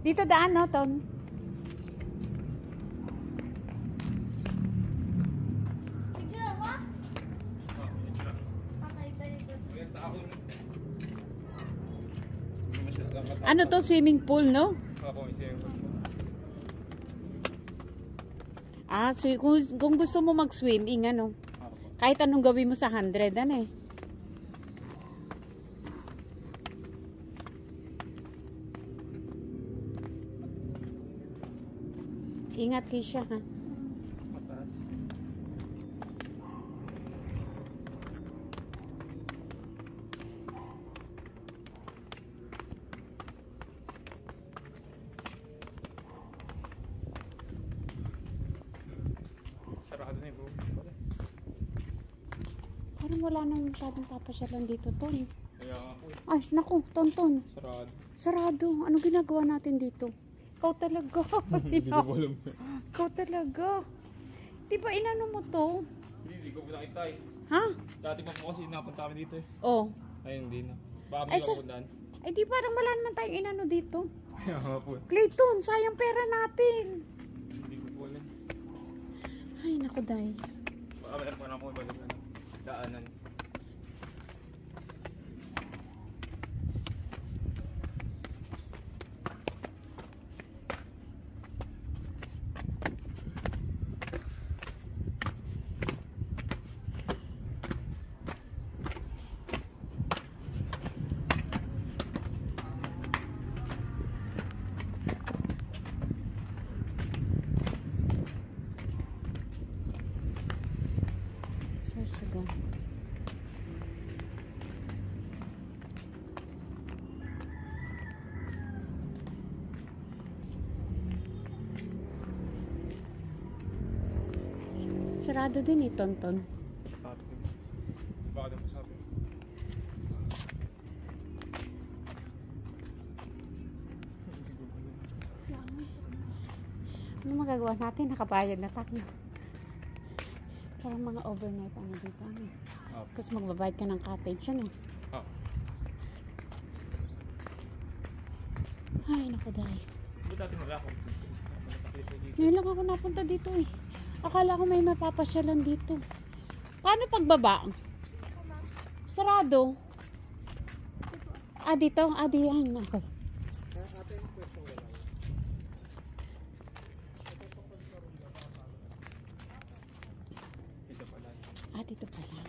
Dito daan, no, Ton? Ano to, swimming pool, no? Ah, so, kung gusto mo mag-swimming, ano? Kahit anong gawin mo sa 100, ano eh. Ingat kayo siya, ha? Mataas. Sarado na yung Parang wala nang masyadong papasyalan dito, Ton. kaya nga po. Ay, naku, Ton. Sarado. Sarado. Ano ginagawa natin dito? Ikaw talaga. Hindi ko alam. Ikaw talaga. Di ba inano mo to? Hindi ko nakita eh. Ha? Dati pa po kasi napunta kami dito eh. Oh. Ayun, hindi na. Baka Ay, may mapuntahan. Ay, di parang wala naman tayong inano dito. Kaya nga po. Clayton, sayang pera natin. Hindi ko po alam. Ay, naku, Day. Baka meron pa na ako ibalik na daanan. Sarsagan. Sarado din eh, Tonton. Baka din sabi. Ano magagawa natin? Nakabayad na tayo. Parang mga overnight ano dito. Ano? Tapos magbabayad ka ng cottage. Ano? Ay, naku, Day. Ba't natin wala akong Ngayon lang ako napunta dito eh. Akala ko may mapapasyalan dito. Paano pagbaba? Sarado. Ah, dito? Ah, diyan. Okay. dito pala. Ah, dito pala.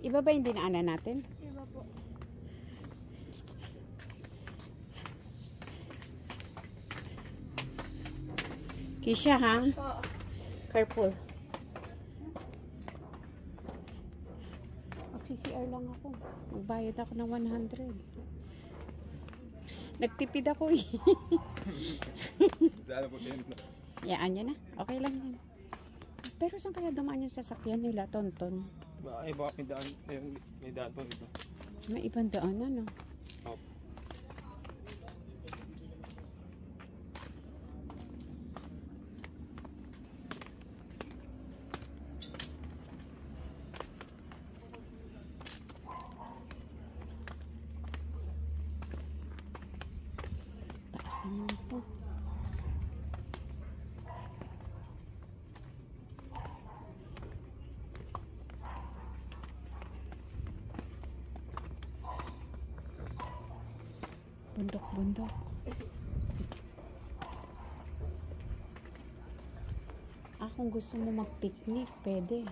Iba ba yung dinaanan natin? Iba po. Kisha, ha? Po. Careful. Mag-CCR lang ako. Magbayad ako ng 100. Nagtipid ako eh. Sana po din. Yaan niya na. Okay lang yan. Pero saan kaya dumaan yung sasakyan nila, Tonton? Baka may daan. Ayun, may daan po ito. May ibang daan, ano? Opo. Taas naman po. Bundok. Ah, kung gusto mo mag-picnic, pwede.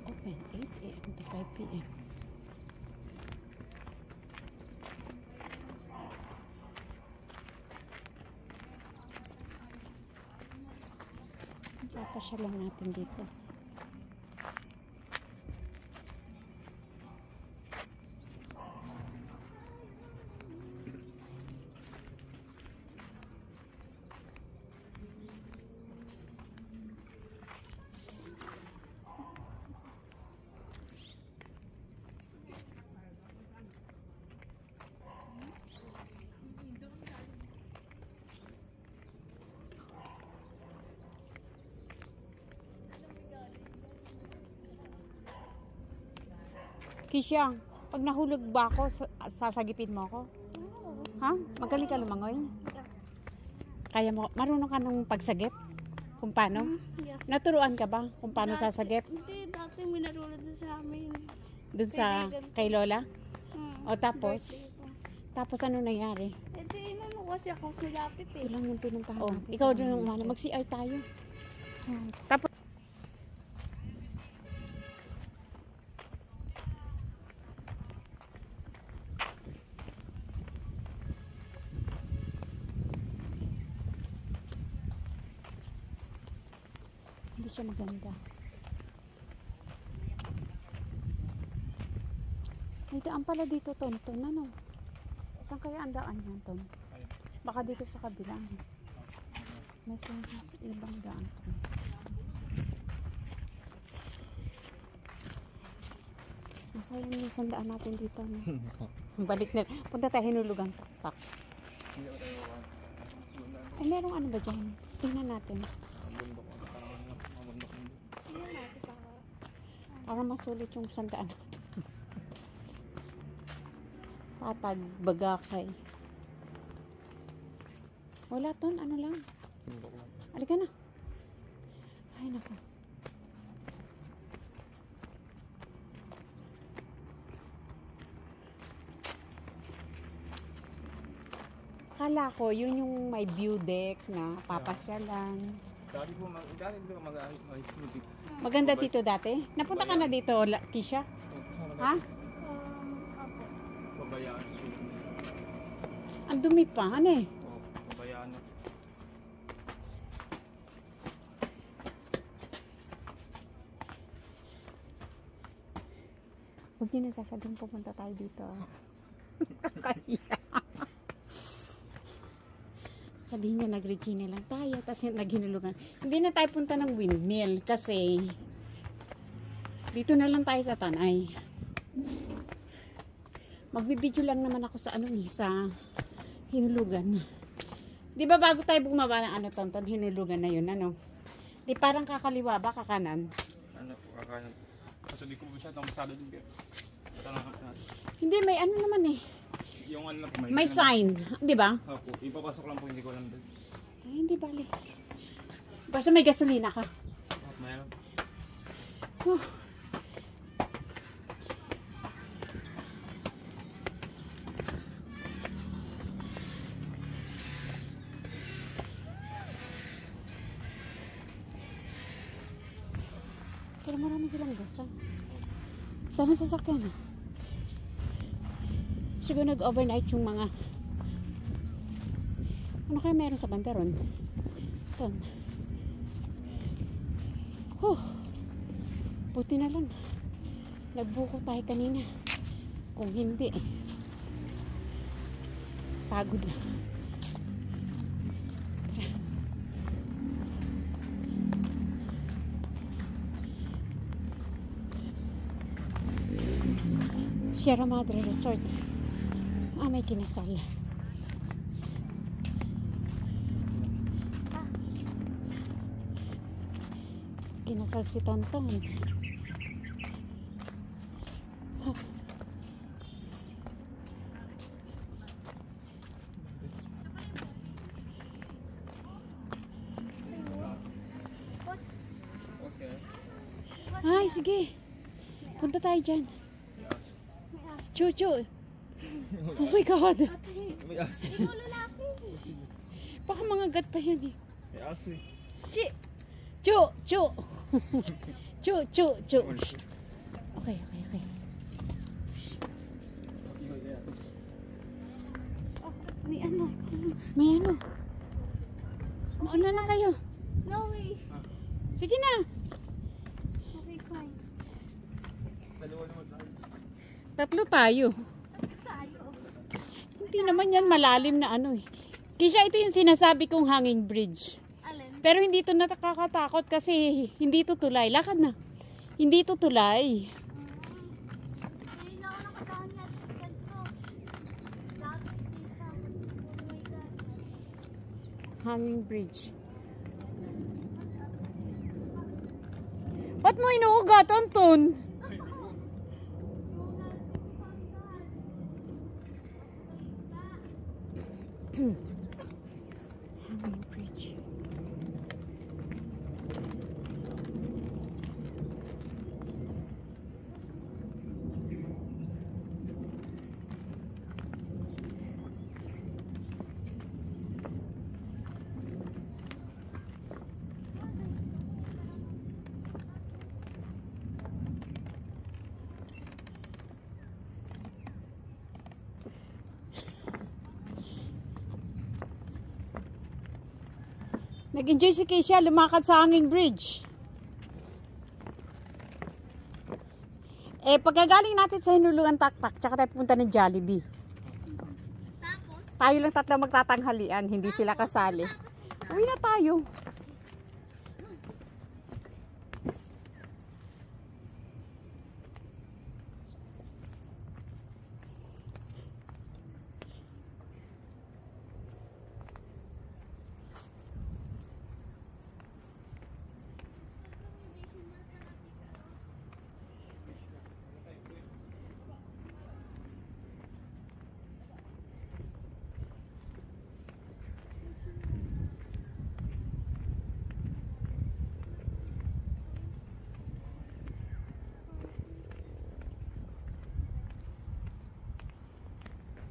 Open 8 AM to 5 PM. Papasya lang natin dito. Kisha, pag nahulog ba ako, sasagipin mo ako? Ha? Magaling ka lumangoy? Kaya mo, marunong ka nung pagsagip? Kung paano? Yeah. Naturuan ka ba kung paano sasagip? Hindi, dati may natulad na sa amin. Doon sa kay Lola? O tapos? Birthday ko. Tapos ano nangyari? Eh di, inano kasi ako malapit eh. Ito lang yung pinuntahan natin. Ikaw din ang umala. Mag-CR tayo. Tapos, hindi siya maganda. May daan pala dito, Tonton. Ano? Saan kaya ang daan yan, Ton? Baka dito sa kabila. May ibang daan. Masayang yung isang daan natin dito. No? Balik na. Punta tayo hinulugang taktak. Ay, merong ano ba dyan? Tingnan natin. Para masulit yung sandaan natin. Patag, bagakay. Wala, Ton. Ano lang? Halika na. Ay, naku. Kala ko, yun yung may view deck na papasyalan. Dati po, dati dito mag-ayos dito. Maganda dito dati. Napunta ka na dito, Kisha? Ha? Apo. Pabayaan. Ang dumi pa. Ano eh? Pabayaan na. Huwag nyo na sasabihin pupunta tayo dito. Kaya. Sabihin niya nag-Regina lang tayo, tapos naghinulugan. Hindi na tayo punta ng windmill kasi dito na lang tayo sa Tanay. Magbibideo lang naman ako sa sa hinulugan. Di ba bago tayo bumaba ng Tonton, hinulugan na yun, ano? Di parang kakaliwa ba, kakanan? Ano po, kakanan. Kaso di ko masyadong masado din. Hindi, may ano naman eh. Yung ano po, May sign, di ba? Opo, ipapasok lang po, hindi ko alam doon. Ay, hindi bali. Basta may gasolina ka. Mayroon. Oh. Pero marami silang gas, ah. Dami sasakyan, ah. Siguro nag-overnight yung mga ano kaya meron sa Bandaron? Ton. Buti na lang nagbuko tayo kanina. Kung hindi pagod na. Tara. Sierra Madre Resort. May kinasal. Kinasal si Tonton. Ay, sige. Punta tayo dyan. Chuchu. Oh my God. May aso. Ikaw lalaki. Baka mga gat pa yan eh. May aso eh. Chi! Chu! Chu! Chu! Chu! Chu! Okay. May ano? May ano? Mauna na kayo. No way. Sige na. Okay, fine. Dalawa naman tayo. Tatlo tayo. Tayo. Hindi naman yan malalim na ano eh. Kisha, ito yung sinasabi kong hanging bridge. Alin? Pero hindi to nakakatakot kasi hindi to tulay. Lakad na. Hindi to tulay. Hindi na ako nakatahan yan. Ganito. Labs dito. Oh my God. Hanging bridge. Ba't mo inuugat, Anton? Hanging bridge. Nag-enjoy si Keisha lumakad sa hanging bridge. Eh, pagkagaling natin sa Hinulugan Taktak, tsaka tayo pupunta ng Jollibee. Tapos, Tayo lang tatlo magtatanghalian, hindi sila kasali. Uwi na tayo.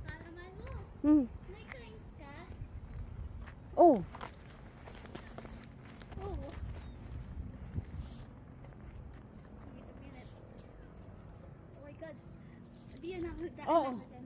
kalaman mo, may coins ka? Oh, Oo. Oh my God. Di yan ako daan Oo. ako dyan.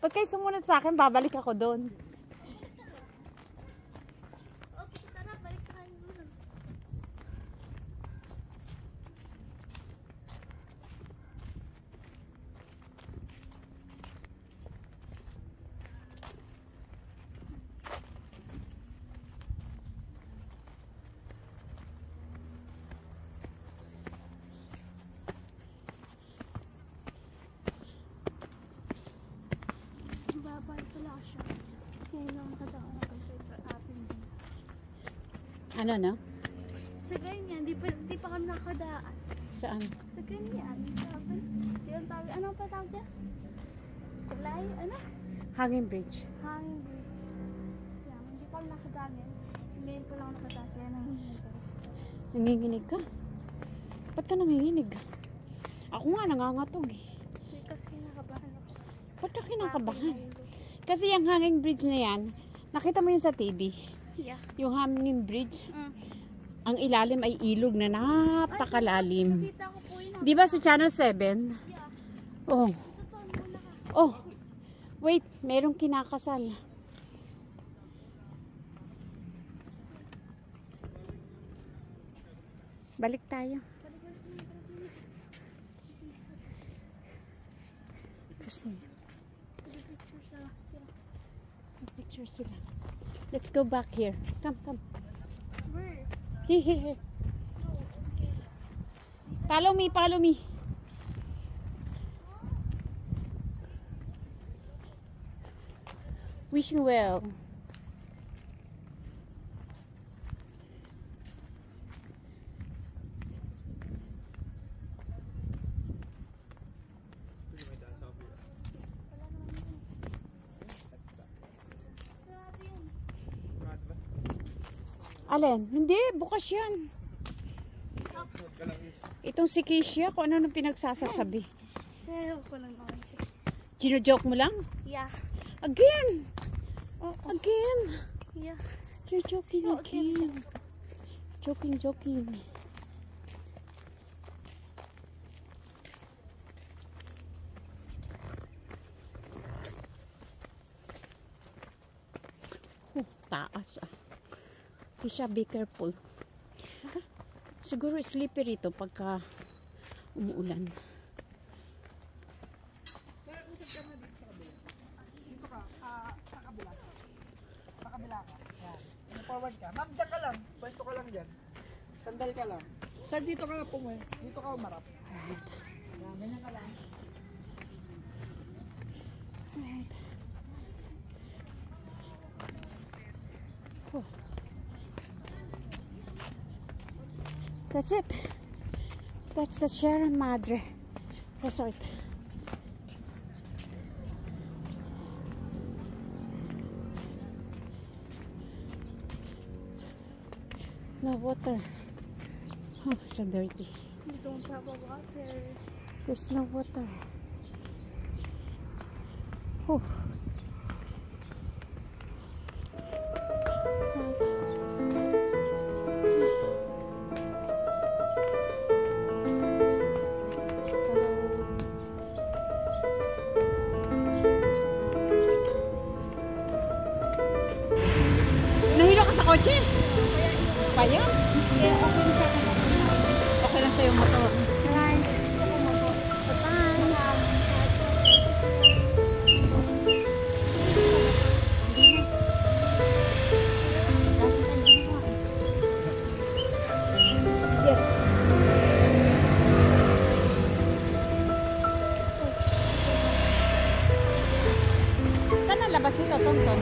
pag kayo sumunod sa akin, babalik ako doon. Okay, tara, balik sa kanin dun. Babay pala siya. Kaya lang nakadaan ako sa atin. Ano, no? Sa ganyan, di pa kami nakadaan. Saan? Sa ganyan, sabi. Di ang tawag, anong patawag dyan? July, ano? Hanging bridge. Hanging bridge. Yan, hindi pa kami nakadaan yan. Ngayon pa lang nakadaan, kaya nangihingi ko. Nanginginig ka? Ba't ka nanginginig? Ako nga, nangangatog eh. Kasi kinakabahan ako. Ba't ka kinakabahan? Kasi yung hanging bridge na yan, nakita mo yun sa TV. Yeah. Yung hanging bridge, Mm. ang ilalim ay ilog na napakalalim. Nakita ko po yun. Di ba sa Channel 7? Yeah. Oh, Totoo muna ka. oh. Wait, merong kinakasal. Balik tayo. Kasi Picture siya. picture sila. Let's go back here. Come, come. Where? Here. Follow me, follow me. Wish you well. Grabe yun. Alin? Hindi, bukas yan. Itong si Keisha, kung ano nang pinagsasasabi. Pero ko lang naman siya. Gino-joke mo lang? Yeah. Again! Oo. Again! Yeah. You're joking Oo, again. Joking. Taas ah. Keisha, be careful. Siguro slippery ito pagka umuulan. Sa kabila ka. Yan. Forward ka. Ma'am, dyan ka lang. Pwesto ka lang dyan. Sandal ka lang. Sir, dito ka pumoy. Dito ka umarap. Alright. Yan, ganyan ka lang. Alright. Oh. That's it. That's the Sierra Madre Resort. No water. Oh, so dirty. We don't have a water. There's no water. Oh. Nahilo ka sa kotse? Kaya? Kaya okay sa akin ako. Okay lang sa'yo motor. Right. Gusto ko mo po. Bye. Saan ang labas nito, Tonton?